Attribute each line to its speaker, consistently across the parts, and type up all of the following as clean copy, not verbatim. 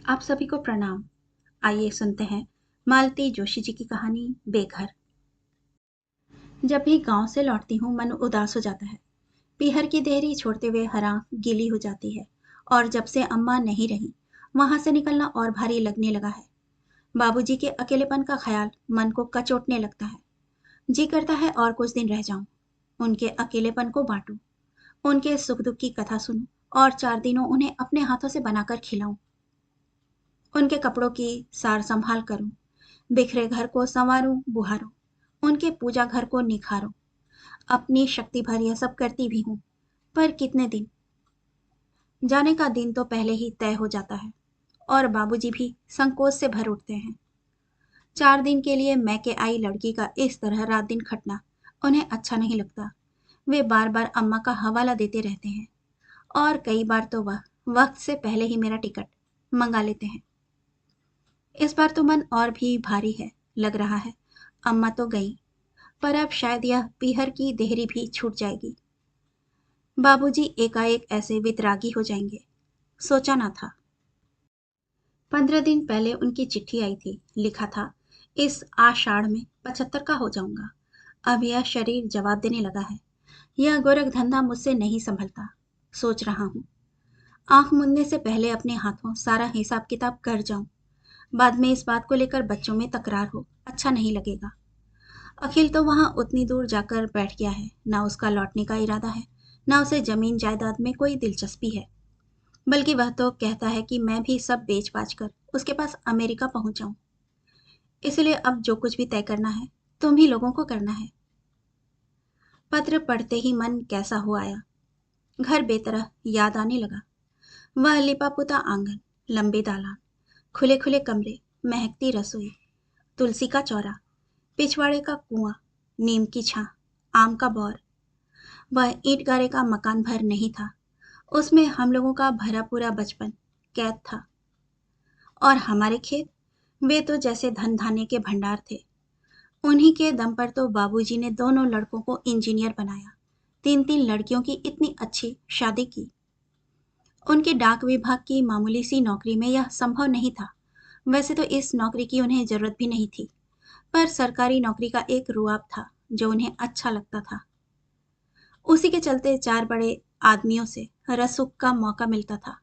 Speaker 1: आप सभी को प्रणाम। आइए सुनते हैं मालती जोशी जी की कहानी बेघर। जब भी गांव से लौटती हूँ मन उदास हो जाता है। पीहर की देहरी छोड़ते हुए हरा गीली हो जाती है और जब से अम्मा नहीं रही वहां से निकलना और भारी लगने लगा है। बाबूजी के अकेलेपन का ख्याल मन को कचोटने लगता है। जी करता है और कुछ दिन रह जाऊं, उनके अकेलेपन को बांटूं, उनके सुख दुख की कथा सुनूं और 4 दिनों उन्हें अपने हाथों से बनाकर खिलाऊं। उनके कपड़ों की सार संभाल करूं, बिखरे घर को संवारूं बुहारूं, उनके पूजा घर को निखारूं। अपनी शक्ति भर यह सब करती भी हूं, पर कितने दिन। जाने का दिन तो पहले ही तय हो जाता है और बाबूजी भी संकोच से भर उठते हैं। 4 दिन के लिए मैके आई लड़की का इस तरह रात दिन खटना उन्हें अच्छा नहीं लगता। वे बार बार अम्मा का हवाला देते रहते हैं और कई बार तो वह वक्त से पहले ही मेरा टिकट मंगा लेते हैं। इस बार तो मन और भी भारी है, लग रहा है अम्मा तो गई, पर अब शायद यह पीहर की देहरी भी छूट जाएगी। बाबूजी एकाएक ऐसे वितरागी हो जाएंगे, सोचा ना था। 15 दिन पहले उनकी चिट्ठी आई थी, लिखा था इस आषाढ़ में 75 का हो जाऊंगा। अब यह शरीर जवाब देने लगा है। यह गोरख धंधा मुझसे नहीं संभलता। सोच रहा हूँ आंख मूंदने से पहले अपने हाथों सारा हिसाब किताब कर जाऊं। बाद में इस बात को लेकर बच्चों में तकरार हो, अच्छा नहीं लगेगा। अखिल तो वहां उतनी दूर जाकर बैठ गया है, ना उसका लौटने का इरादा है, ना उसे जमीन जायदाद में कोई दिलचस्पी है। बल्कि वह तो कहता है कि मैं भी सब बेच बाच कर उसके पास अमेरिका पहुंच जाऊं। इसलिए अब जो कुछ भी तय करना है तुम ही लोगों को करना है। पत्र पढ़ते ही मन कैसा हो आया। घर बेतरह याद आने लगा। वह लिपा पुता आंगन, लंबे दालान, खुले खुले कमरे, महकती रसोई, तुलसी का चौरा, पिछवाड़े का कुआं, नीम की छां, आम का बौर। वह ईंट गारे का मकान भर नहीं था, उसमें हम लोगों का भरा पूरा बचपन कैद था। और हमारे खेत, वे तो जैसे धन धान्य के भंडार थे। उन्हीं के दम पर तो बाबूजी ने दोनों लड़कों को इंजीनियर बनाया, 3 3 लड़कियों की इतनी अच्छी शादी की। उनके डाक विभाग की मामूली सी नौकरी में यह संभव नहीं था। वैसे तो इस नौकरी की उन्हें जरूरत भी नहीं थी, पर सरकारी नौकरी का एक रुआब था जो उन्हें अच्छा लगता था। उसी के चलते 4 बड़े आदमियों से रसूख का मौका मिलता था।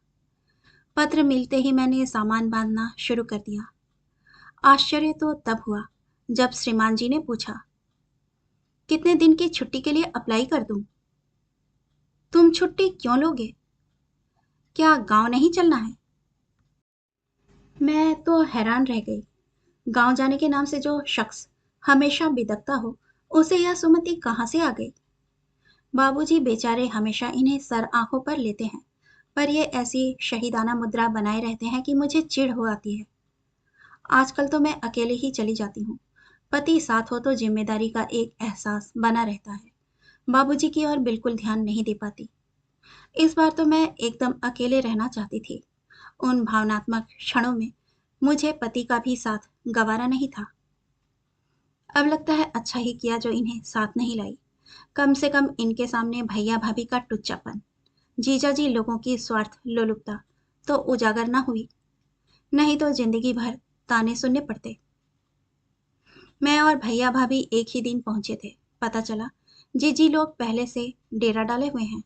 Speaker 1: पत्र मिलते ही मैंने सामान बांधना शुरू कर दिया। आश्चर्य तो तब हुआ जब श्रीमान जी ने पूछा, कितने दिन की छुट्टी के लिए अप्लाई कर दूं? तुम छुट्टी क्यों लोगे? क्या गांव नहीं चलना है? मैं तो हैरान रह गई। गांव जाने के नाम से जो शख्स हमेशा बिदकता हो, उसे यह सुमति कहाँ से आ गई? बाबूजी बेचारे हमेशा इन्हें सर आंखों पर लेते हैं, पर ये ऐसी शहीदाना मुद्रा बनाए रहते हैं कि मुझे चिढ़ हो आती है। आजकल तो मैं अकेले ही चली जाती हूँ। पति साथ हो तो जिम्मेदारी का एक एहसास बना रहता है। बाबूजी की ओर बिल्कुल ध्यान नहीं दे पाती। इस बार तो मैं एकदम अकेले रहना चाहती थी। उन भावनात्मक क्षणों में मुझे पति का भी साथ गवारा नहीं था। अब लगता है अच्छा ही किया जो इन्हें साथ नहीं लाई। कम से कम इनके सामने भैया भाभी का टुच्चापन, जीजा जी लोगों की स्वार्थ लोलुपता तो उजागर ना हुई, नहीं तो जिंदगी भर ताने सुनने पड़ते। मैं और भैया भाभी एक ही दिन पहुंचे थे। पता चला जीजी लोग पहले से डेरा डाले हुए हैं।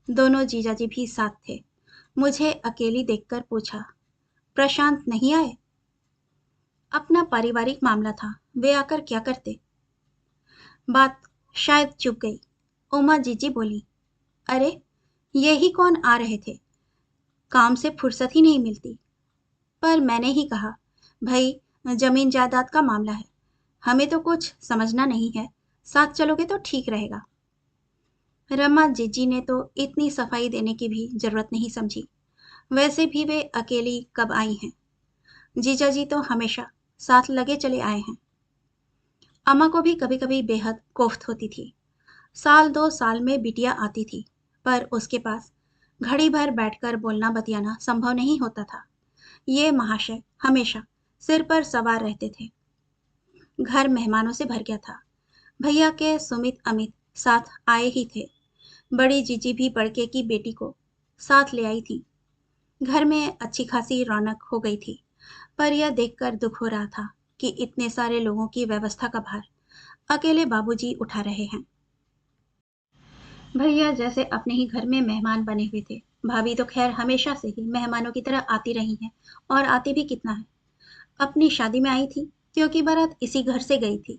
Speaker 1: दोनों जीजाजी भी साथ थे। मुझे अकेली देखकर पूछा, प्रशांत नहीं आए? अपना पारिवारिक मामला था, वे आकर क्या करते? बात शायद चुप गई। उमा जीजी बोली, अरे ये ही कौन आ रहे थे, काम से फुर्सत ही नहीं मिलती। पर मैंने ही कहा, भाई जमीन जायदाद का मामला है, हमें तो कुछ समझना नहीं है, साथ चलोगे तो ठीक रहेगा। रमा जीजी ने तो इतनी सफाई देने की भी जरूरत नहीं समझी। वैसे भी वे अकेली कब आई हैं। जीजा जी तो हमेशा साथ लगे चले आए हैं। अम्मा को भी कभी कभी बेहद कोफ्त होती थी। साल 2 साल में बिटिया आती थी, पर उसके पास घड़ी भर बैठकर बोलना बतियाना संभव नहीं होता था। ये महाशय हमेशा सिर पर सवार रहते थे। घर मेहमानों से भर गया था। भैया के सुमित अमित साथ आए ही थे। बड़ी जीजी भी बड़के की बेटी को साथ ले आई थी। घर में अच्छी खासी रौनक हो गई थी, पर यह देखकर दुख हो रहा था कि इतने सारे लोगों की व्यवस्था का भार अकेले बाबूजी उठा रहे हैं। भैया जैसे अपने ही घर में मेहमान बने हुए थे। भाभी तो खैर हमेशा से ही मेहमानों की तरह आती रही हैं, और आती भी कितना है। अपनी शादी में आई थी, क्योंकि बारात इसी घर से गई थी।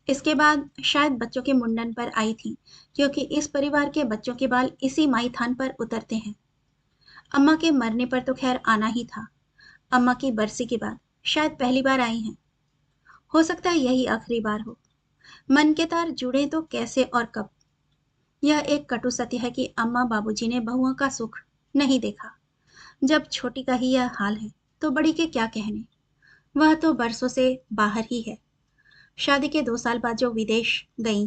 Speaker 1: इसके बाद शायद बच्चों के मुंडन पर आई थी, क्योंकि इस परिवार के बच्चों के बाल इसी माई थान पर उतरते हैं। अम्मा के मरने पर तो खैर आना ही था। अम्मा की बरसी के बाद शायद पहली बार आई हैं। हो सकता है यही आखिरी बार हो। मन के तार जुड़े तो कैसे और कब। यह एक कटु सत्य है कि अम्मा बाबूजी ने बहुओं का सुख नहीं देखा। जब छोटी का ही यह हाल है, तो बड़ी के क्या कहने। वह तो बरसों से बाहर ही है। शादी के 2 साल बाद जो विदेश गई,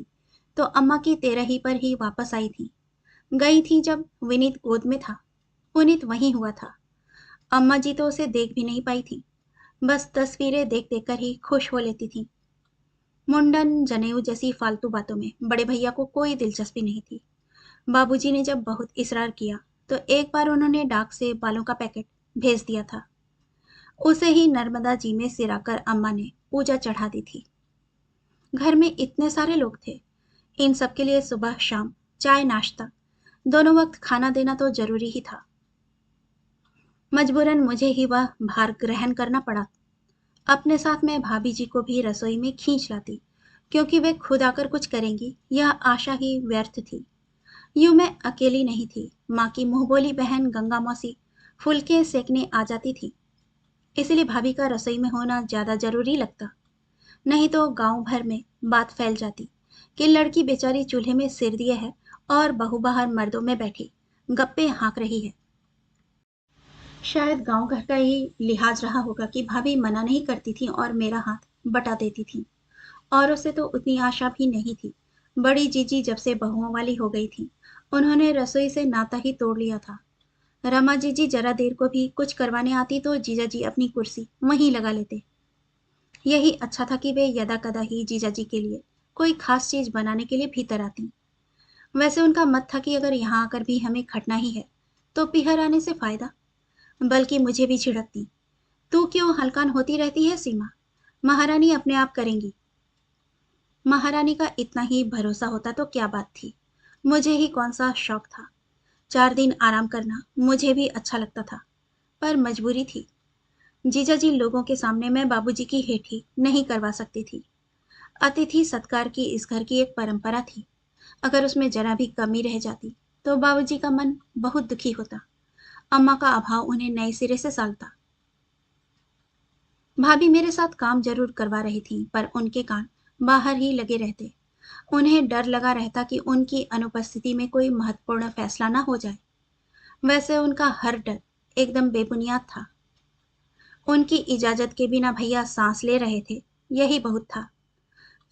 Speaker 1: तो अम्मा की तेरही पर ही वापस आई थी। गई थी जब विनीत गोद में था। पुनीत वहीं हुआ था। अम्मा जी तो उसे देख भी नहीं पाई थी, बस तस्वीरें देख देख कर ही खुश हो लेती थी। मुंडन जनेऊ जैसी फालतू बातों में बड़े भैया को कोई दिलचस्पी नहीं थी। बाबूजी ने जब बहुत इसरार किया, तो एक बार उन्होंने डाक से बालों का पैकेट भेज दिया था। उसे ही नर्मदा जी में सिराकर अम्मा ने पूजा चढ़ा दी थी। घर में इतने सारे लोग थे, इन सब के लिए सुबह शाम चाय नाश्ता दोनों वक्त खाना देना तो जरूरी ही था। मजबूरन मुझे ही वह भार ग्रहण करना पड़ा। अपने साथ मैं भाभी जी को भी रसोई में खींच लाती, क्योंकि वे खुद आकर कुछ करेंगी यह आशा ही व्यर्थ थी। यूं मैं अकेली नहीं थी। माँ की मुंहबोली बहन गंगा मौसी फुलके सेकने आ जाती थी, इसलिए भाभी का रसोई में होना ज्यादा जरूरी लगता। नहीं तो गांव भर में बात फैल जाती कि लड़की बेचारी चूल्हे में सिर दिए है और बहू बाहर मर्दों में बैठी गप्पे हाँक रही है। शायद गांव घर का ही लिहाज रहा होगा कि भाभी मना नहीं करती थी और मेरा हाथ बटा देती थी। और उसे तो उतनी आशा भी नहीं थी। बड़ी जीजी जब से बहुओं वाली हो गई थी, उन्होंने रसोई से नाता ही तोड़ लिया था। रमा जीजी जरा देर को भी कुछ करवाने आती तो जीजा जी अपनी कुर्सी वहीं लगा लेते। यही अच्छा था कि वे यदा कदा ही जीजा जी के लिए कोई खास चीज बनाने के लिए भीतर आती। वैसे उनका मत था कि अगर यहाँ आकर भी हमें खटना ही है, तो पीहर आने से फायदा। बल्कि मुझे भी झिड़कती, तू क्यों हलकान होती रहती है सीमा, महारानी अपने आप करेंगी। महारानी का इतना ही भरोसा होता तो क्या बात थी। मुझे ही कौन सा शौक था। 4 दिन आराम करना मुझे भी अच्छा लगता था, पर मजबूरी थी। जीजा जी लोगों के सामने मैं बाबूजी की हेठी नहीं करवा सकती थी। अतिथि सत्कार की इस घर की एक परंपरा थी। अगर उसमें जरा भी कमी रह जाती, तो बाबूजी का मन बहुत दुखी होता। अम्मा का अभाव उन्हें नए सिरे से सालता। भाभी मेरे साथ काम जरूर करवा रही थी, पर उनके कान बाहर ही लगे रहते। उन्हें डर लगा रहता कि उनकी अनुपस्थिति में कोई महत्वपूर्ण फैसला ना हो जाए। वैसे उनका हर डर एकदम बेबुनियाद था। उनकी इजाजत के बिना भैया सांस ले रहे थे, यही बहुत था।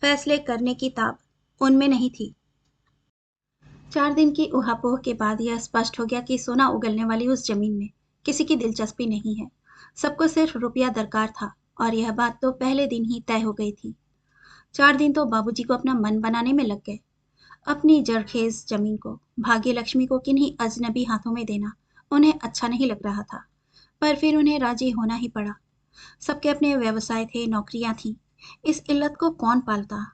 Speaker 1: फैसले करने की ताब उनमें नहीं थी। 4 दिन की उहापोह के बाद यह स्पष्ट हो गया कि सोना उगलने वाली उस जमीन में किसी की दिलचस्पी नहीं है। सबको सिर्फ रुपया दरकार था, और यह बात तो पहले दिन ही तय हो गई थी। 4 दिन तो बाबूजी को अपना मन बनाने में लग गए। अपनी जरखेज जमीन को भाग्य लक्ष्मी को किन्हीं अजनबी हाथों में देना उन्हें अच्छा नहीं लग रहा था, पर फिर उन्हें राजी होना ही पड़ा। सबके अपने व्यवसाय थे, नौकरियां थीं। इस इल्लत को कौन पालता।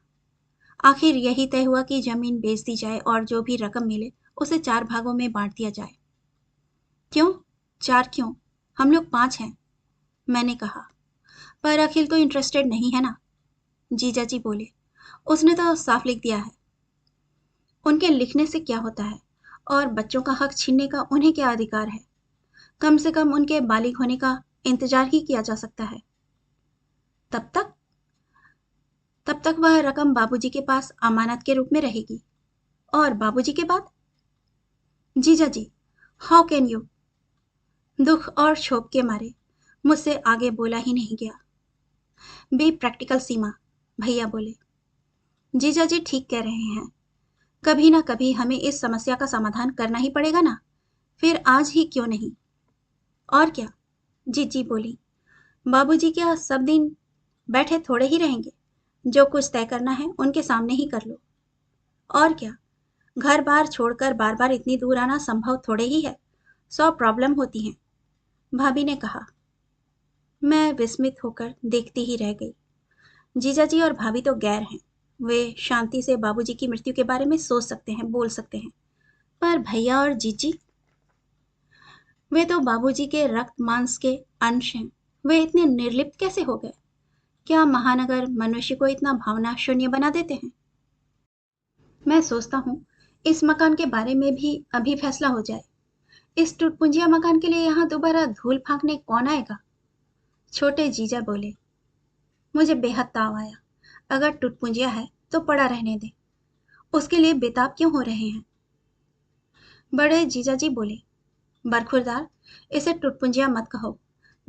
Speaker 1: आखिर यही तय हुआ कि जमीन बेच दी जाए और जो भी रकम मिले उसे 4 भागों में बांट दिया जाए। क्यों? 4 क्यों? हम लोग 5 हैं, मैंने कहा। पर अखिल तो इंटरेस्टेड नहीं है ना, जीजा जी बोले। उसने तो साफ लिख दिया है। उनके लिखने से क्या होता है, और बच्चों का हक छीनने का उन्हें क्या अधिकार है। कम से कम उनके बालिग होने का इंतजार ही किया जा सकता है। तब तक तब तक वह रकम बाबूजी के पास अमानत के रूप में रहेगी। और बाबूजी के बाद? जीजा जी, हाउ कैन यू। दुख और क्षोभ के मारे मुझसे आगे बोला ही नहीं गया। बी प्रैक्टिकल सीमा, भैया बोले। जीजा जी ठीक कह रहे हैं। कभी ना कभी हमें इस समस्या का समाधान करना ही पड़ेगा ना, फिर आज ही क्यों नहीं। और क्या, जीजी बोली। बाबूजी क्या सब दिन बैठे थोड़े ही रहेंगे। जो कुछ तय करना है उनके सामने ही कर लो। और क्या, घर बार छोड़कर बार बार इतनी दूर आना संभव थोड़े ही है। 100 प्रॉब्लम होती हैं। भाभी ने कहा। मैं विस्मित होकर देखती ही रह गई। जीजाजी और भाभी तो गैर हैं। वे शांति से बाबूजी की मृत्यु के बारे में सोच सकते हैं, बोल सकते हैं। पर भैया और जीजी, वे तो बाबूजी के रक्त मांस के अंश हैं। वे इतने निर्लिप्त कैसे हो गए? क्या महानगर मनुष्य को इतना भावना शून्य बना देते हैं? मैं सोचता हूँ इस मकान के बारे में भी अभी फैसला हो जाए। इस टूटपुंजिया मकान के लिए यहाँ दोबारा धूल फांकने कौन आएगा? छोटे जीजा बोले। मुझे बेहद ताव आया। अगर टूटपुंजिया है तो पड़ा रहने दे। उसके लिए बेताब क्यों हो रहे हैं? बड़े जीजाजी बोले, बरखुरदार, इसे टूटपुंजिया मत कहो।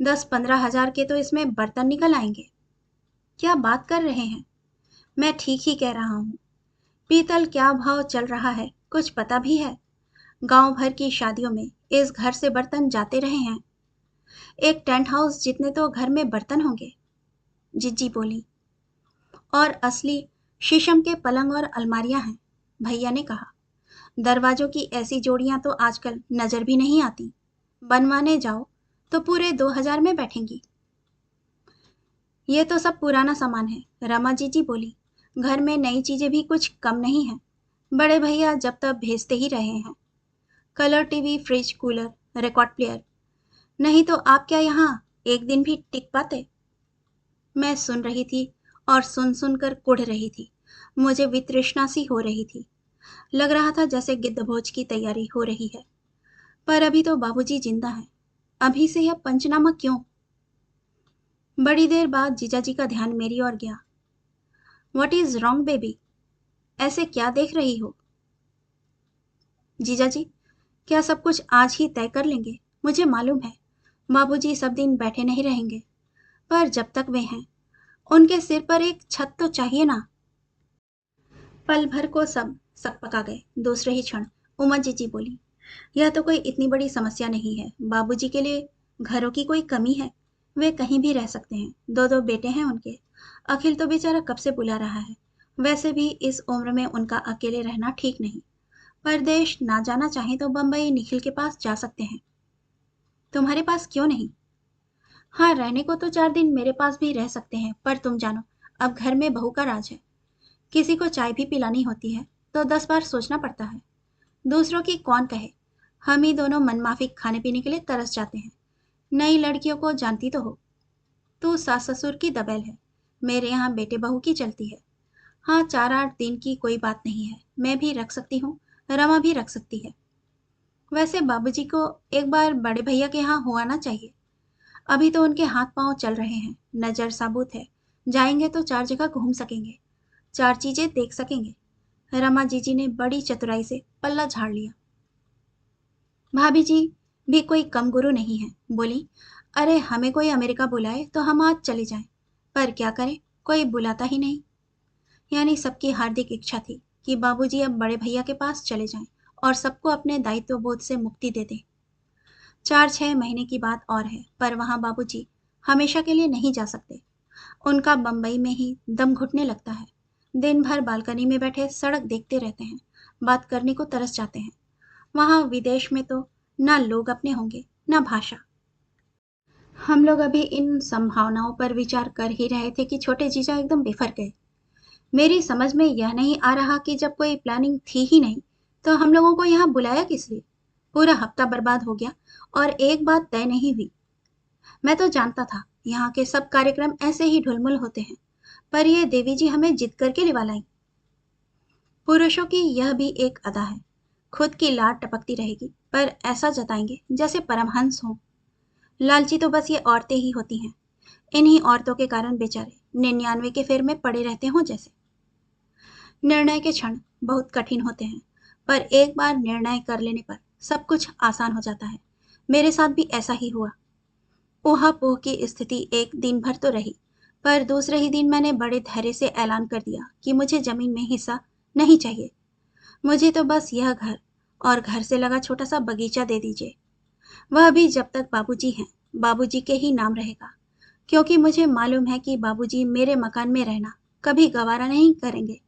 Speaker 1: 10-15 हजार के तो इसमें बर्तन निकल आएंगे। क्या बात कर रहे हैं? मैं ठीक ही कह रहा हूँ। पीतल क्या भाव चल रहा है कुछ पता भी है? गांव भर की शादियों में इस घर से बर्तन जाते रहे हैं। एक टेंट हाउस जितने तो घर में बर्तन होंगे। जिज्जी बोली। और असली शीशम के पलंग और अलमारियां हैं, भैया ने कहा। दरवाजों की ऐसी जोड़ियां तो आजकल नजर भी नहीं आती। बनवाने जाओ तो पूरे 2000 में बैठेंगी। ये तो सब पुराना सामान है, रमा जीजी बोली। घर में नई चीजें भी कुछ कम नहीं है। बड़े भैया जब तक भेजते ही रहे हैं। Colour TV, fridge, cooler, record player. नहीं तो आप क्या यहाँ एक दिन भी टिक पाते? मैं सुन रही थी और सुन सुनकर कुढ़ रही थी। मुझे वितृष्णा सी हो रही थी। लग रहा था जैसे गिद्धभोज की तैयारी हो रही है। पर अभी तो बाबूजी जिंदा हैं। अभी से यह पंचनामा क्यों? बड़ी देर बाद जीजाजी का ध्यान मेरी ओर गया। What is wrong baby? ऐसे क्या देख रही हो? जीजाजी, क्या सब कुछ आज ही तय कर लेंगे? मुझे मालूम है बाबूजी सब दिन बैठे नहीं रहेंगे, पर जब तक वे हैं उनके सिर पर एक छत तो चाहिए ना। पल भर को सब सकपका गए। दूसरे ही क्षण उमा जीजी बोली, यह तो कोई इतनी बड़ी समस्या नहीं है। बाबूजी के लिए घरों की कोई कमी है? वे कहीं भी रह सकते हैं। दो दो बेटे हैं उनके। अखिल तो बेचारा कब से बुला रहा है। वैसे भी इस उम्र में उनका अकेले रहना ठीक नहीं। परदेश ना जाना चाहे तो बंबई निखिल के पास जा सकते हैं। तुम्हारे पास क्यों नहीं? हाँ, रहने को तो 4 दिन मेरे पास भी रह सकते हैं, पर तुम जानो अब घर में बहू का राज है। किसी को चाय भी पिलानी होती है तो 10 बार सोचना पड़ता है। दूसरों की कौन कहे। हम ही दोनों मनमाफिक खाने पीने के लिए तरस जाते हैं। नई लड़कियों को जानती तो हो। तू सास ससुर की दबेल है। मेरे यहाँ बेटे बहू की चलती है। हाँ, 4-8 दिन की कोई बात नहीं है। मैं भी रख सकती हूँ, रमा भी रख सकती है। वैसे बाबूजी को एक बार बड़े भैया के यहाँ हो आना चाहिए। अभी तो उनके हाथ पांव चल रहे हैं, नजर साबुत है। जाएंगे तो 4 जगह घूम सकेंगे, 4 चीजें देख सकेंगे। रमा जीजी ने बड़ी चतुराई से पल्ला झाड़ लिया। भाभी जी भी कोई कम गुरु नहीं है। बोली, अरे हमें कोई अमेरिका बुलाए तो हम आज चले जाएं, पर क्या करें, कोई बुलाता ही नहीं। यानी सबकी हार्दिक इच्छा थी कि बाबूजी अब बड़े भैया के पास चले जाएं और सबको अपने दायित्व बोध से मुक्ति दे दें। 4-6 महीने की बात और है, पर वहां बाबूजी हमेशा के लिए नहीं जा सकते। उनका बंबई में ही दम घुटने लगता है। दिन भर बालकनी में बैठे सड़क देखते रहते हैं, बात करने को तरस जाते हैं। वहां विदेश में तो ना लोग अपने होंगे ना भाषा। हम लोग अभी इन संभावनाओं पर विचार कर ही रहे थे कि छोटे जीजा एकदम बेफर गए। मेरी समझ में यह नहीं आ रहा कि जब कोई प्लानिंग थी ही नहीं तो हम लोगों को यहाँ बुलाया किस लिए? पूरा हफ्ता बर्बाद हो गया और एक बात तय नहीं हुई। मैं तो जानता था यहाँ के सब कार्यक्रम ऐसे ही ढुलमुल होते हैं, पर ये देवी जी हमें जिद करके लिवा लाई। पुरुषों की यह भी एक अदा है। खुद की लाट टपकती रहेगी पर ऐसा जताएंगे जैसे परमहंस हों। लालची तो बस ये औरतें ही होती हैं। इन्हीं औरतों के कारण बेचारे 99 के फेर में पड़े रहते हों जैसे। निर्णय के क्षण बहुत कठिन होते हैं, पर एक बार निर्णय कर लेने पर सब कुछ आसान हो जाता है। मेरे साथ भी ऐसा ही हुआ। ऊहा-पोह की स्थिति एक दिन भर तो रही, पर दूसरे ही दिन मैंने बड़े धैर्य से ऐलान कर दिया कि मुझे जमीन में हिस्सा नहीं चाहिए। मुझे तो बस यह घर और घर से लगा छोटा सा बगीचा दे दीजिए। वह भी जब तक बाबूजी हैं, बाबूजी के ही नाम रहेगा, क्योंकि मुझे मालूम है कि बाबूजी मेरे मकान में रहना कभी गवारा नहीं करेंगे।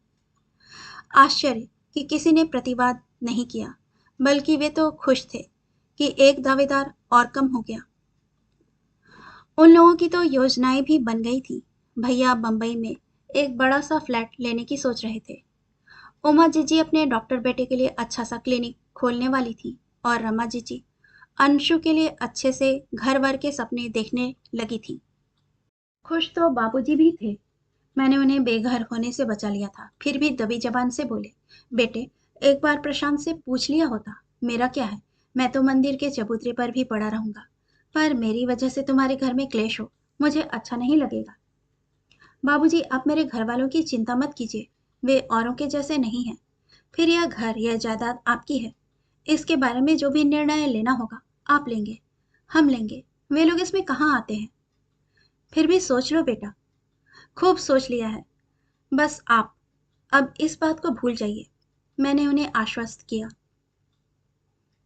Speaker 1: आश्चर्य कि किसी ने प्रतिवाद नहीं किया, बल्कि वे तो खुश थे कि एक दावेदार और कम हो गया। उन लोगों की तो योजनाएं भी बन गई थी। भैया बंबई में एक बड़ा सा फ्लैट लेने की सोच रहे थे। उमा जीजी अपने डॉक्टर बेटे के लिए अच्छा सा क्लिनिक खोलने वाली थी और रमा जीजी अंशु के लिए अच्छे से घर वर के सपने देखने लगी थी। खुश तो बाबूजी भी थे। मैंने उन्हें बेघर होने से बचा लिया था, फिर भी दबी जबान से बोले, बेटे, एक बार प्रशांत से पूछ लिया होता। मेरा क्या है, मैं तो मंदिर के चबूतरे पर भी पड़ा रहूंगा, पर मेरी वजह से तुम्हारे घर में क्लेश हो, मुझे अच्छा नहीं लगेगा। बाबूजी, आप मेरे घर वालों की चिंता मत कीजिए, वे औरों के जैसे नहीं हैं। फिर यह घर, यह जायदाद आपकी है। इसके बारे में जो भी निर्णय लेना होगा, आप लेंगे, हम लेंगे। वे लोग इसमें कहाँ आते हैं? फिर भी सोच लो बेटा। खूब सोच लिया है। बस आप अब इस बात को भूल जाइए, मैंने उन्हें आश्वस्त किया।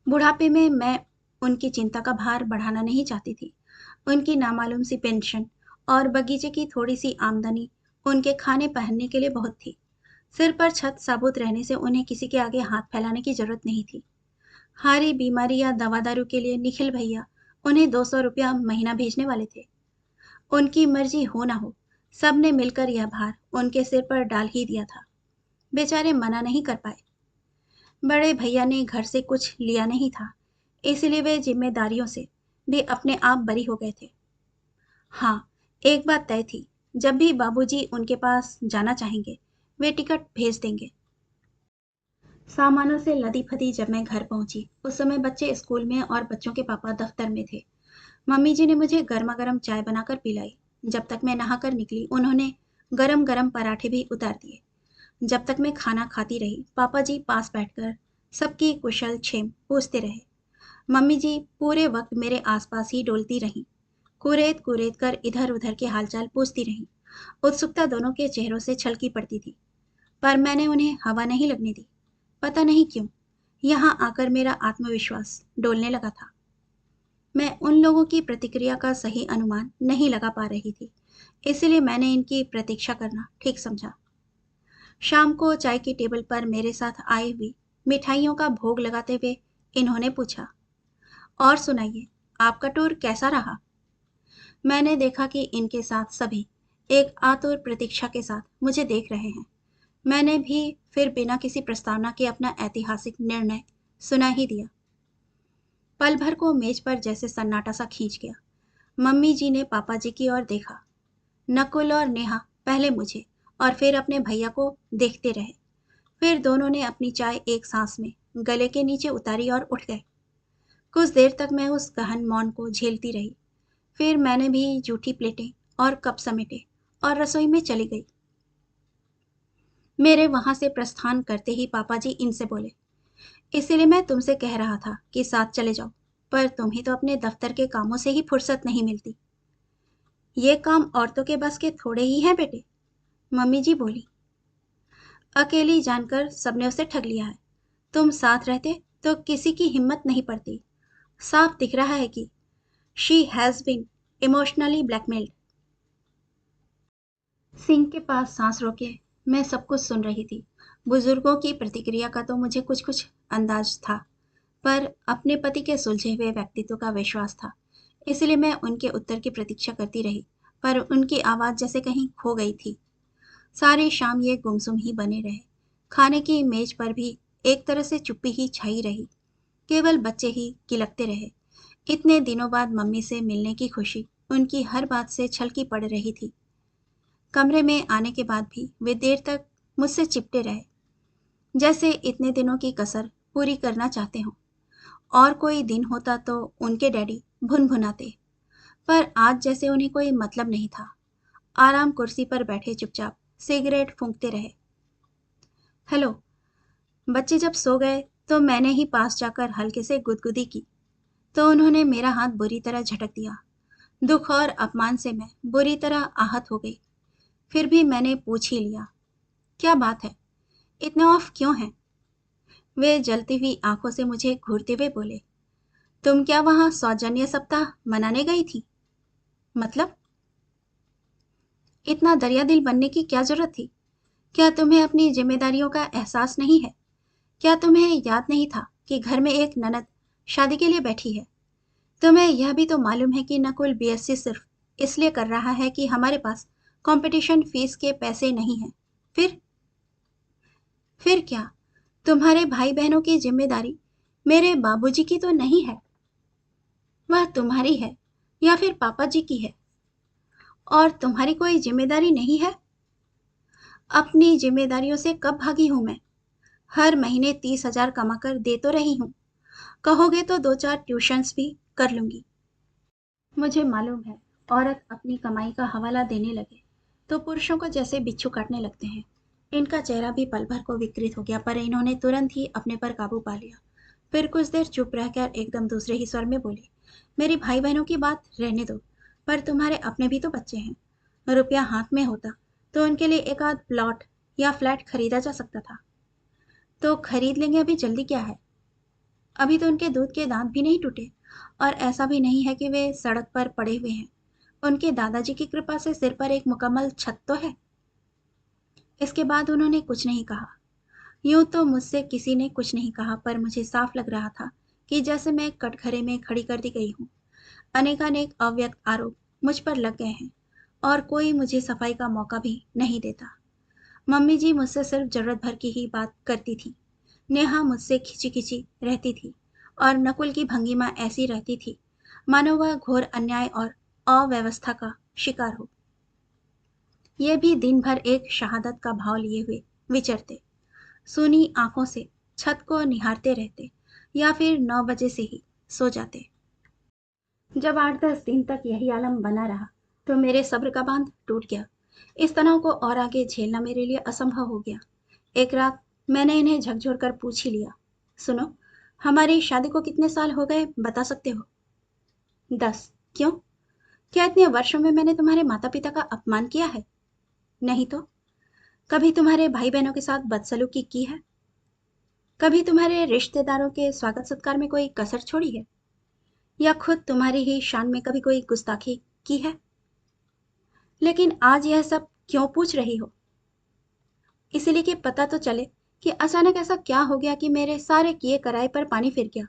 Speaker 1: बुढ़ापे में मैं उनकी चिंता का भार बढ़ाना नहीं चाहती थी। उनकी नामालूम सी पेंशन और बगीचे की थोड़ी सी आमदनी उनके खाने पहनने के लिए बहुत थी। सिर पर छत साबुत रहने से उन्हें किसी के आगे हाथ फैलाने की जरूरत नहीं थी। हारी बीमारी या दवा दारू के लिए निखिल भैया उन्हें 200 रुपया महीना भेजने वाले थे। उनकी मर्जी हो ना हो, सबने मिलकर यह भार उनके सिर पर डाल ही दिया था। बेचारे मना नहीं कर पाए। बड़े भैया ने घर से कुछ लिया नहीं था, इसलिए वे जिम्मेदारियों से भी अपने आप बरी हो गए थे। हाँ, एक बात तय थी, जब भी बाबूजी उनके पास जाना चाहेंगे, वे टिकट भेज देंगे। सामानों से लदी फदी जब मैं घर पहुंची, उस समय बच्चे स्कूल में और बच्चों के पापा दफ्तर में थे। मम्मी जी ने मुझे गर्मा गर्म चाय बनाकर पिलाई। जब तक मैं नहाकर निकली, उन्होंने गरम गरम पराठे भी उतार दिए। जब तक मैं खाना खाती रही, पापा जी पास बैठकर सबकी कुशल क्षेम पूछते रहे। मम्मी जी पूरे वक्त मेरे आसपास ही डोलती रहीं, कुरेद कुरेद कर इधर उधर के हालचाल पूछती रहीं। उत्सुकता दोनों के चेहरों से छलकी पड़ती थी, पर मैंने उन्हें हवा नहीं लगने दी। पता नहीं क्यों, यहाँ आकर मेरा आत्मविश्वास डोलने लगा था। मैं उन लोगों की प्रतिक्रिया का सही अनुमान नहीं लगा पा रही थी, इसलिए मैंने इनकी प्रतीक्षा करना ठीक समझा। शाम को चाय की टेबल पर मेरे साथ आई हुई मिठाइयों का भोग लगाते हुए इन्होंने पूछा, और सुनाइए, आपका टूर कैसा रहा? मैंने देखा कि इनके साथ सभी एक आतुर प्रतीक्षा के साथ मुझे देख रहे हैं। मैंने भी फिर बिना किसी प्रस्तावना के अपना ऐतिहासिक निर्णय सुना ही दिया। पल भर को मेज पर जैसे सन्नाटा सा खींच गया। मम्मी जी ने पापा जी की ओर देखा। नकुल और नेहा पहले मुझे और फिर अपने भैया को देखते रहे। फिर दोनों ने अपनी चाय एक सांस में गले के नीचे उतारी और उठ गए। कुछ देर तक मैं उस गहन मौन को झेलती रही। फिर मैंने भी जूठी प्लेटें और कप समेटे और रसोई में चली गई। मेरे वहां से प्रस्थान करते ही पापा जी इनसे बोले, इसीलिए मैं तुमसे कह रहा था कि साथ चले जाओ, पर तुम्हें तो अपने दफ्तर के कामों से ही फुर्सत नहीं मिलती। ये काम औरतों के बस के थोड़े ही हैं बेटे, मम्मी जी बोली। अकेली जानकर सबने उसे ठग लिया है। तुम साथ रहते तो किसी की हिम्मत नहीं पड़ती। साफ दिख रहा है कि she has been emotionally blackmailed. Singh के पास सांस रोके मैं सब कुछ सुन रही थी। बुजुर्गों की प्रतिक्रिया का तो मुझे कुछ कुछ अंदाज था, पर अपने पति के सुलझे हुए व्यक्तित्व का विश्वास था, इसलिए मैं उनके उत्तर की प्रतीक्षा करती रही, पर उनकी आवाज़ जैसे कहीं खो गई थी। सारी शाम ये गुमसुम ही बने रहे। खाने की मेज पर भी एक तरह से चुप्पी ही छाई रही। केवल बच्चे ही किलकते रहे। इतने दिनों बाद मम्मी से मिलने की खुशी उनकी हर बात से छलकी पड़ रही थी। कमरे में आने के बाद भी वे देर तक मुझसे चिपटे रहे, जैसे इतने दिनों की कसर पूरी करना चाहते हों। और कोई दिन होता तो उनके डैडी भुनभुनाते, पर आज जैसे उन्हें कोई मतलब नहीं था। आराम कुर्सी पर बैठे चुपचाप सिगरेट फूंकते रहे। हेलो। बच्चे जब सो गए तो मैंने ही पास जाकर हल्के से गुदगुदी की, तो उन्होंने मेरा हाथ बुरी तरह झटक दिया। दुख और अपमान से मैं बुरी तरह आहत हो गई। फिर भी मैंने पूछ ही लिया, क्या बात है, इतने ऑफ क्यों हैं? वे जलती हुई आंखों से मुझे घूरते हुए बोले, तुम क्या वहां सौजन्य सप्ताह मनाने गई थी? मतलब? इतना दरिया दिल बनने की क्या जरूरत थी? क्या तुम्हें अपनी जिम्मेदारियों का एहसास नहीं है? क्या तुम्हें याद नहीं था कि घर में एक ननद शादी के लिए बैठी है? तुम्हें यह भी तो मालूम है कि नकुल बीएससी सिर्फ इसलिए कर रहा है कि हमारे पास कंपटीशन फीस के पैसे नहीं हैं। फिर फिर क्या? तुम्हारे भाई बहनों की जिम्मेदारी मेरे बाबूजी की तो नहीं है, वह तुम्हारी है या फिर पापा जी की है। और तुम्हारी कोई जिम्मेदारी नहीं है? अपनी जिम्मेदारियों से कब भागी हूं मैं? हर महीने 30,000 कमा कर दे तो रही हूं। कहोगे तो 2-4 ट्यूशन्स भी कर लूंगी। मुझे मालूम है, औरत अपनी कमाई का हवाला देने लगे तो पुरुषों को जैसे बिच्छू काटने लगते हैं। इनका चेहरा भी पल भर को विकृत हो गया, पर इन्होंने तुरंत ही अपने पर काबू पा लिया। फिर कुछ देर चुप रहकर एकदम दूसरे ही स्वर में बोली, मेरी भाई बहनों की बात रहने दो, पर तुम्हारे अपने भी तो बच्चे हैं। रुपया हाथ में होता तो उनके लिए एक आध प्लॉट या फ्लैट खरीदा जा सकता था। तो खरीद लेंगे, अभी जल्दी क्या है? अभी तो उनके दूध के दांत भी नहीं टूटे, और ऐसा भी नहीं है कि वे सड़क पर पड़े हुए हैं। उनके दादाजी की कृपा से सिर पर एक मुकम्मल छत तो है। इसके बाद उन्होंने कुछ नहीं कहा। यूं तो मुझसे किसी ने कुछ नहीं कहा, पर मुझे साफ लग रहा था कि जैसे मैं कटघरे में खड़ी कर दी गई हूँ। अनेकानेक अव्यक्त आरोप मुझ पर लग गए हैं और कोई मुझे सफाई का मौका भी नहीं देता। मम्मी जी मुझसे सिर्फ जरूरत भर की ही बात करती थी। नेहा मुझसे खिंची खिंची रहती थी और नकुल की भंगिमा ऐसी रहती थी मानो वह घोर अन्याय और अव्यवस्था का शिकार हो। ये भी दिन भर एक शहादत का भाव लिए हुए विचरते, सूनी आंखों से छत को निहारते रहते, या फिर 9 बजे से ही सो जाते। जब 8-10 दिन तक यही आलम बना रहा तो मेरे सब्र का बांध टूट गया। इस तनाव को और आगे झेलना मेरे लिए असंभव हो गया। एक रात मैंने इन्हें झकझोर कर पूछ ही लिया, सुनो, हमारी शादी को कितने साल हो गए बता सकते हो? 10। क्यों? क्या इतने वर्षों में मैंने तुम्हारे माता पिता का अपमान किया है? नहीं तो। कभी तुम्हारे भाई बहनों के साथ बदसलूकी की है? कभी तुम्हारे रिश्तेदारों के स्वागत सत्कार में कोई कसर छोड़ी है? या खुद तुम्हारी ही शान में कभी कोई गुस्ताखी की है? लेकिन आज यह सब क्यों पूछ रही हो? इसलिए कि पता तो चले कि अचानक ऐसा क्या हो गया कि मेरे सारे किए कराए पर पानी फिर गया।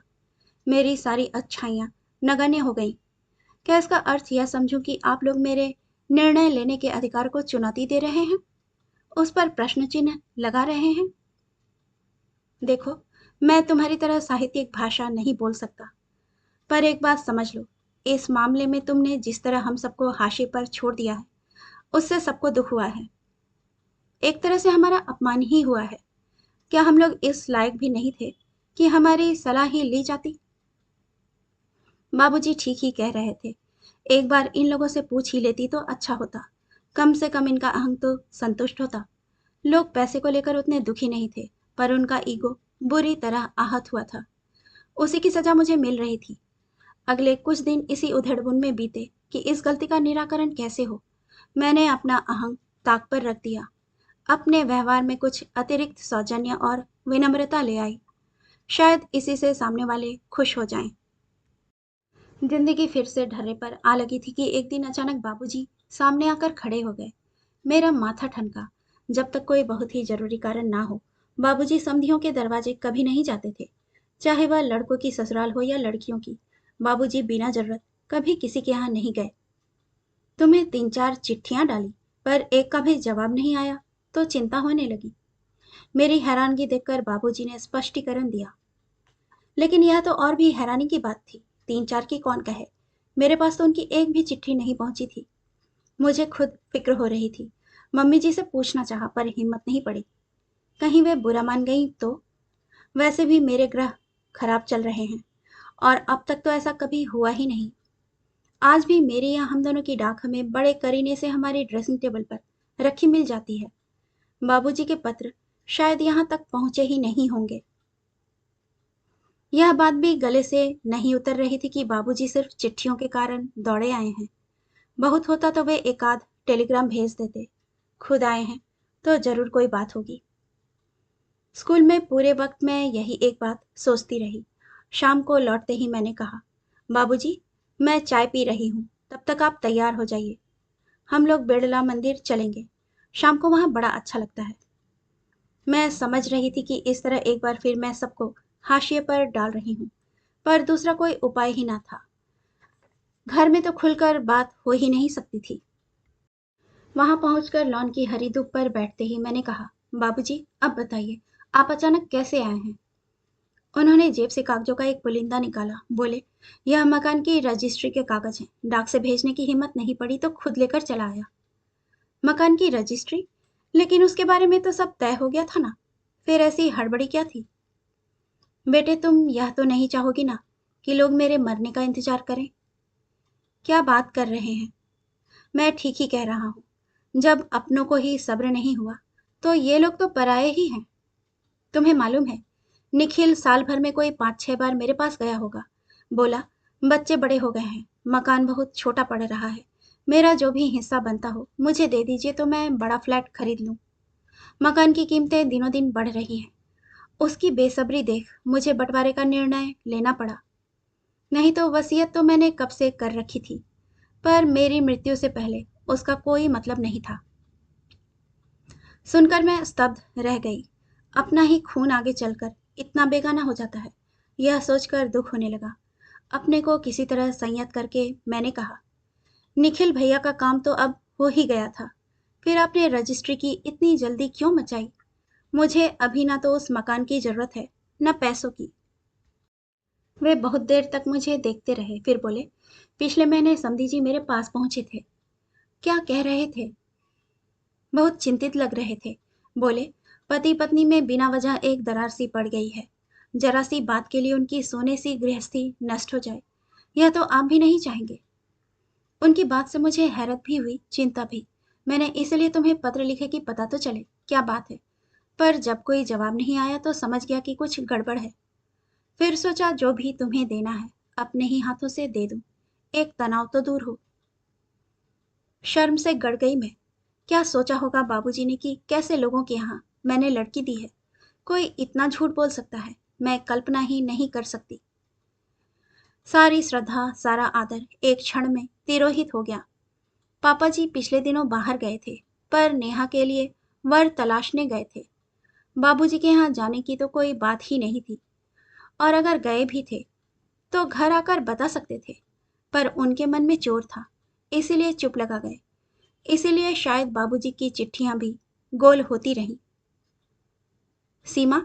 Speaker 1: मेरी सारी अच्छाइयाँ नगण्य हो गईं। क्या इसका अर्थ यह समझूं कि आप लोग मेरे निर्णय लेने के अधिकार को चुनौती दे रहे हैं, उस पर प्रश्न चिन्ह लगा रहे हैं? देखो, मैं तुम्हारी तरह साहित्यिक भाषा नहीं बोल सकता, पर एक बात समझ लो, इस मामले में तुमने जिस तरह हम सबको हाशिए पर छोड़ दिया है, उससे सबको दुख हुआ है। एक तरह से हमारा अपमान ही हुआ है। क्या हम लोग इस लायक भी नहीं थे कि हमारी सलाह ही ली जाती? बाबूजी ठीक ही कह रहे थे। एक बार इन लोगों से पूछ ही लेती तो अच्छा होता। कम से कम इनका अहंग तो संतुष्ट होता। लोग पैसे को लेकर उतने दुखी नहीं थे, पर उनका ईगो बुरी तरह आहत हुआ था। उसी की सजा मुझे मिल रही थी। अगले कुछ दिन इसी उधेड़बुन में बीते कि इस गलती का निराकरण कैसे हो। मैंने अपना अहंग ताक पर रख दिया। अपने व्यवहार में कुछ अतिरिक्त सौजन्य और विनम्रता ले आई। शायद इसी से सामने वाले खुश हो जाएं। जिंदगी फिर से ढर्रे पर आ लगी थी कि एक दिन अचानक बाबूजी सामने आकर खड़े हो गए। मेरा माथा ठनका। जब तक कोई बहुत ही जरूरी कारण ना हो, बाबूजी समधियों के दरवाजे कभी नहीं जाते थे, चाहे वह लड़कों की ससुराल हो या लड़कियों की। बाबूजी बिना जरूरत कभी किसी के यहाँ नहीं गए। तुम्हें 3-4 चिट्ठियां डाली, पर एक का भी जवाब नहीं आया, तो चिंता होने लगी। मेरी हैरानगी देखकर बाबूजी ने स्पष्टीकरण दिया, लेकिन यह तो और भी हैरानी की बात थी। 3-4 की कौन कहे, मेरे पास तो उनकी एक भी चिट्ठी नहीं पहुंची थी। मुझे खुद फिक्र हो रही थी। मम्मी जी से पूछना चाहा, पर हिम्मत नहीं पड़ी। कहीं वे बुरा मान गई तो? वैसे भी मेरे ग्रह खराब चल रहे हैं, और अब तक तो ऐसा कभी हुआ ही नहीं। आज भी मेरे यहाँ हम दोनों की डाक हमें बड़े करीने से हमारी ड्रेसिंग टेबल पर रखी मिल जाती है। बाबूजी के पत्र शायद यहाँ तक पहुंचे ही नहीं होंगे। यह बात भी गले से नहीं उतर रही थी कि बाबूजी सिर्फ चिट्ठियों के कारण दौड़े आए हैं। बहुत होता तो वे एक आध टेलीग्राम भेज देते। खुद आए हैं तो जरूर कोई बात होगी। स्कूल में पूरे वक्त मैं यही एक बात सोचती रही। शाम को लौटते ही मैंने कहा, बाबूजी, मैं चाय पी रही हूँ, तब तक आप तैयार हो जाइए। हम लोग बिड़ला मंदिर चलेंगे। शाम को वहाँ बड़ा अच्छा लगता है। मैं समझ रही थी कि इस तरह एक बार फिर मैं सबको हाशिए पर डाल रही हूँ, पर दूसरा कोई उपाय ही ना था। घर में तो खुलकर बात हो ही नहीं सकती थी। वहां पहुंचकर लॉन की हरी धूप पर बैठते ही मैंने कहा, बाबूजी, अब बताइए, आप अचानक कैसे आए हैं? उन्होंने जेब से कागजों का एक पुलिंदा निकाला। बोले, यह मकान की रजिस्ट्री के कागज हैं। डाक से भेजने की हिम्मत नहीं पड़ी तो खुद लेकर चला आया। मकान की रजिस्ट्री? लेकिन उसके बारे में तो सब तय हो गया था ना। फिर ऐसी हड़बड़ी क्या थी? बेटे, तुम यह तो नहीं चाहोगी ना कि लोग मेरे मरने का इंतजार करें? क्या बात कर रहे हैं? मैं ठीक ही कह रहा हूँ। जब अपनों को ही सब्र नहीं हुआ तो ये लोग तो पराये ही हैं। तुम्हें मालूम है, निखिल साल भर में कोई 5-6 बार मेरे पास गया होगा। बोला, बच्चे बड़े हो गए हैं, मकान बहुत छोटा पड़ रहा है, मेरा जो भी हिस्सा बनता हो मुझे दे दीजिए तो मैं बड़ा फ्लैट खरीद लूं। मकान की कीमतें दिनों दिन बढ़ रही हैं। उसकी बेसब्री देख मुझे बंटवारे का निर्णय लेना पड़ा। नहीं तो वसीयत तो मैंने कब से कर रखी थी, पर मेरी मृत्यु से पहले उसका कोई मतलब नहीं था। सुनकर मैं स्तब्ध रह गई। अपना ही खून आगे चलकर इतना बेगाना हो जाता है, यह सोचकर दुख होने लगा। अपने को किसी तरह संयत करके मैंने कहा, निखिल भैया का काम तो अब हो ही गया था, फिर आपने रजिस्ट्री की इतनी जल्दी क्यों मचाई? मुझे अभी ना तो उस मकान की जरूरत है, न पैसों की। वे बहुत देर तक मुझे देखते रहे, फिर बोले, पिछले महीने समधी जी मेरे पास पहुंचे थे। क्या कह रहे थे? बहुत चिंतित लग रहे थे। बोले, पति पत्नी में बिना वजह एक दरार सी पड़ गई है। जरा सी बात के लिए उनकी सोने सी गृहस्थी नष्ट हो जाए, यह तो आप भी नहीं चाहेंगे। उनकी बात से मुझे हैरत भी हुई, चिंता भी। मैंने इसलिए तुम्हें पत्र लिखे कि पता तो चले क्या बात है। पर जब कोई जवाब नहीं आया तो समझ गया कि कुछ गड़बड़ है। फिर सोचा जो भी तुम्हें देना है अपने ही हाथों से दे दूं, एक तनाव तो दूर हो। शर्म से गड़ गई मैं। क्या सोचा होगा बाबूजी ने कि कैसे लोगों के यहाँ मैंने लड़की दी है? कोई इतना झूठ बोल सकता है? मैं कल्पना ही नहीं कर सकती। सारी श्रद्धा, सारा आदर एक क्षण में तिरोहित हो गया। पापा जी पिछले दिनों बाहर गए थे, पर नेहा के लिए वर तलाशने गए थे। बाबूजी के यहाँ जाने की तो कोई बात ही नहीं थी, और अगर गए भी थे तो घर आकर बता सकते थे। पर उनके मन में चोर था, इसीलिए चुप लगा गए। इसीलिए शायद बाबूजी की चिट्ठियां भी गोल होती रहीं। सीमा,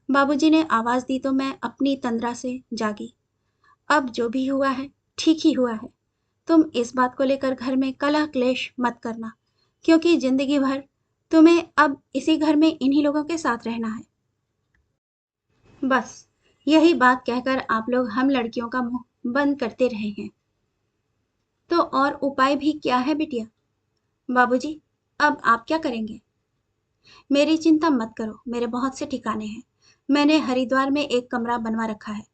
Speaker 1: बाबूजी ने आवाज दी तो मैं अपनी तंद्रा से जागी। अब जो भी हुआ है ठीक ही हुआ है। तुम इस बात को लेकर घर में कलह क्लेश मत करना, क्योंकि जिंदगी भर तुम्हें अब इसी घर में इन्हीं लोगों के साथ रहना है। बस यही बात कहकर आप लोग हम लड़कियों का मुंह बंद करते रहे हैं। तो और उपाय भी क्या है बिटिया? बाबूजी, अब आप क्या करेंगे? मेरी चिंता मत करो, मेरे बहुत से ठिकाने हैं। मैंने हरिद्वार में एक कमरा बनवा रखा है।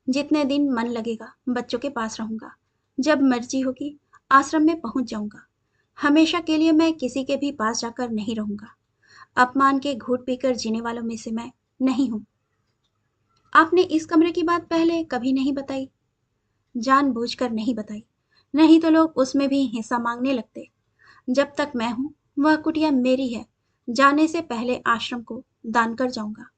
Speaker 1: जितने दिन मन लगेगा बच्चों के पास रहूंगा। जब मर्जी होगी आश्रम में पहुंच जाऊंगा। हमेशा के लिए मैं किसी के भी पास जाकर नहीं रहूंगा। अपमान के घूंट पीकर जीने वालों में से मैं नहीं हूं। आपने इस कमरे की बात पहले कभी नहीं बताई। जानबूझकर नहीं बताई, नहीं तो लोग उसमें भी हिस्सा मांगने लगते। जब तक मैं हूं वह कुटिया मेरी है। जाने से पहले आश्रम को दान कर जाऊंगा।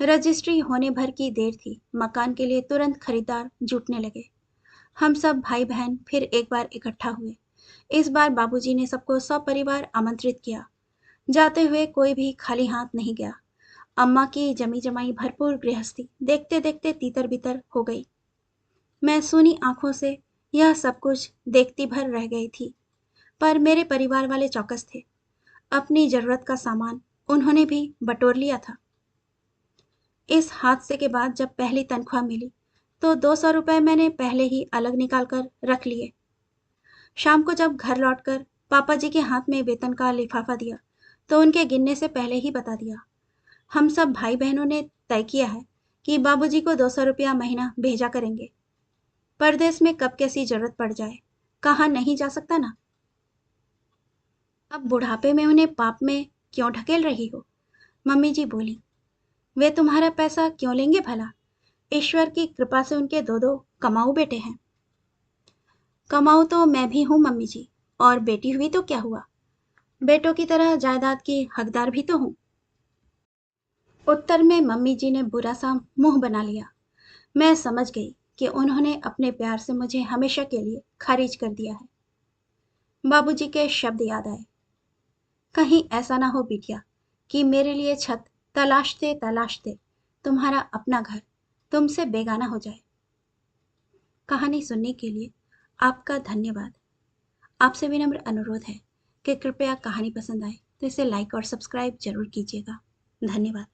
Speaker 1: रजिस्ट्री होने भर की देर थी, मकान के लिए तुरंत खरीदार जुटने लगे। हम सब भाई बहन फिर एक बार इकट्ठा हुए। इस बार बाबूजी ने सबको सपरिवार आमंत्रित किया। जाते हुए कोई भी खाली हाथ नहीं गया। अम्मा की जमी जमाई भरपूर गृहस्थी देखते देखते तीतर बितर हो गई। मैं सूनी आंखों से यह सब कुछ देखती भर रह गई थी, पर मेरे परिवार वाले चौकस थे। अपनी जरूरत का सामान उन्होंने भी बटोर लिया था। इस हादसे के बाद जब पहली तनख्वाह मिली तो 200 रुपए मैंने पहले ही अलग निकाल कर रख लिए। शाम को जब घर लौटकर पापा जी के हाथ में वेतन का लिफाफा दिया तो उनके गिनने से पहले ही बता दिया। हम सब भाई बहनों ने तय किया है कि बाबूजी को 200 रुपया महीना भेजा करेंगे। परदेश में कब कैसी जरूरत पड़ जाए, कहाँ नहीं जा सकता ना। अब बुढ़ापे में उन्हें पाप में क्यों ढकेल रही हो? मम्मी जी बोली, वे तुम्हारा पैसा क्यों लेंगे भला? ईश्वर की कृपा से उनके दो दो कमाऊ बेटे हैं। कमाऊ तो मैं भी हूँ मम्मी जी, और बेटी हुई तो क्या हुआ, बेटों की तरह जायदाद की हकदार भी तो हूँ। उत्तर में मम्मी जी ने बुरा सा मुंह बना लिया। मैं समझ गई कि उन्होंने अपने प्यार से मुझे हमेशा के लिए खारिज कर दिया है। बाबूजी के शब्द याद आए, कहीं ऐसा ना हो बिटिया कि मेरे लिए छत तलाशते तलाशते तुम्हारा अपना घर तुमसे बेगाना हो जाए। कहानी सुनने के लिए आपका धन्यवाद। आपसे विनम्र अनुरोध है कि कृपया कहानी पसंद आए तो इसे लाइक और सब्सक्राइब जरूर कीजिएगा। धन्यवाद।